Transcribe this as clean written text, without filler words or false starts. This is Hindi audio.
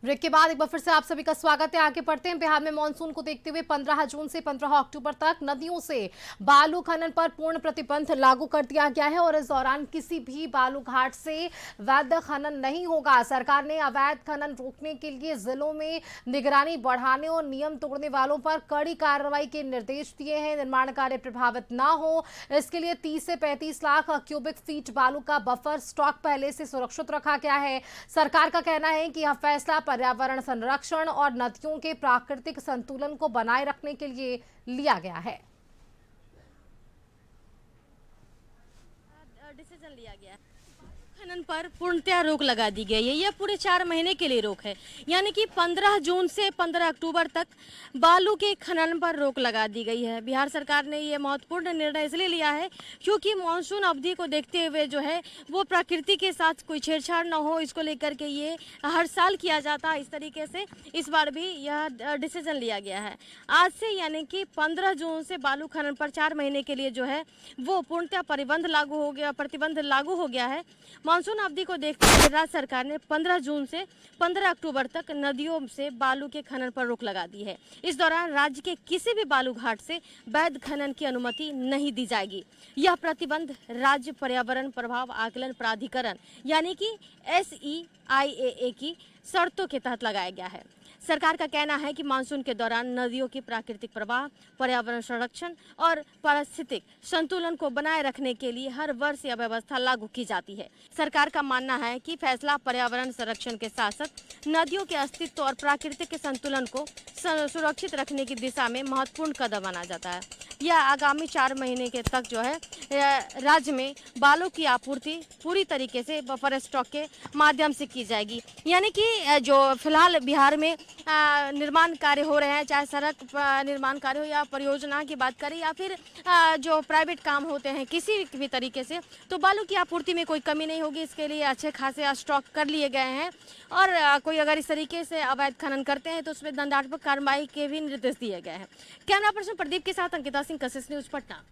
ब्रेक के बाद एक बार फिर से आप सभी का स्वागत है। आगे बढ़ते हैं। बिहार में मानसून को देखते हुए 15 जून से 15 अक्टूबर तक नदियों से बालू खनन पर पूर्ण प्रतिबंध लागू कर दिया गया है और इस दौरान किसी भी बालू घाट से अवैध खनन नहीं होगा। सरकार ने अवैध खनन रोकने के लिए जिलों में निगरानी बढ़ाने और नियम तोड़ने वालों पर कड़ी कार्रवाई के निर्देश दिए हैं। निर्माण कार्य प्रभावित न हो, इसके लिए 30 से 35 लाख क्यूबिक फीट बालू का बफर स्टॉक पहले से सुरक्षित रखा गया है। सरकार का कहना है कि यह फैसला पर्यावरण संरक्षण और नदियों के प्राकृतिक संतुलन को बनाए रखने के लिए लिया गया है। डिसीजन लिया गया है। खनन पर पूर्णतया रोक लगा दी गई है। यह पूरे 4 महीने के लिए रोक है, यानी कि 15 जून से 15 अक्टूबर तक बालू के खनन पर रोक लगा दी गई है। बिहार सरकार ने यह महत्वपूर्ण निर्णय इसलिए लिया है क्योंकि मानसून अवधि को देखते हुए जो है वो प्रकृति के साथ कोई छेड़छाड़ न हो, इसको लेकर के ये हर साल किया जाता है। इस तरीके से इस बार भी यह डिसीजन लिया गया है। आज से यानी कि 15 जून से बालू खनन पर 4 महीने के लिए जो है वो पूर्णतः प्रतिबंध लागू हो गया है। मानसून अवधि को देखते हुए राज्य सरकार ने 15 जून से 15 अक्टूबर तक नदियों से बालू के खनन पर रोक लगा दी है। इस दौरान राज्य के किसी भी बालू घाट से वैध खनन की अनुमति नहीं दी जाएगी। यह प्रतिबंध राज्य पर्यावरण प्रभाव आकलन प्राधिकरण यानी कि SEIAA की शर्तों के तहत लगाया गया है। सरकार का कहना है कि मानसून के दौरान नदियों की प्राकृतिक प्रवाह, पर्यावरण संरक्षण और पारिस्थितिक संतुलन को बनाए रखने के लिए हर वर्ष यह व्यवस्था लागू की जाती है। सरकार का मानना है कि फैसला पर्यावरण संरक्षण के साथ साथ नदियों के अस्तित्व और प्राकृतिक संतुलन को सुरक्षित रखने की दिशा में महत्वपूर्ण कदम माना जाता है। यह आगामी 4 महीने के तक जो है राज्य में बालू की आपूर्ति पूरी तरीके से बफर स्टॉक के माध्यम से की जाएगी। यानी कि जो फिलहाल बिहार में निर्माण कार्य हो रहे हैं, चाहे सड़क निर्माण कार्य हो या परियोजना की बात करें या फिर जो प्राइवेट काम होते हैं, किसी भी तरीके से, तो बालू की आपूर्ति में कोई कमी नहीं होगी। इसके लिए अच्छे खासे स्टॉक कर लिए गए हैं और कोई अगर इस तरीके से अवैध खनन करते हैं तो उसमें दंडात्मक कार्रवाई के भी निर्देश दिए गए हैं। कैमरा पर्सन प्रदीप के साथ अंकिता सिंह, कशिश न्यूज, पटना।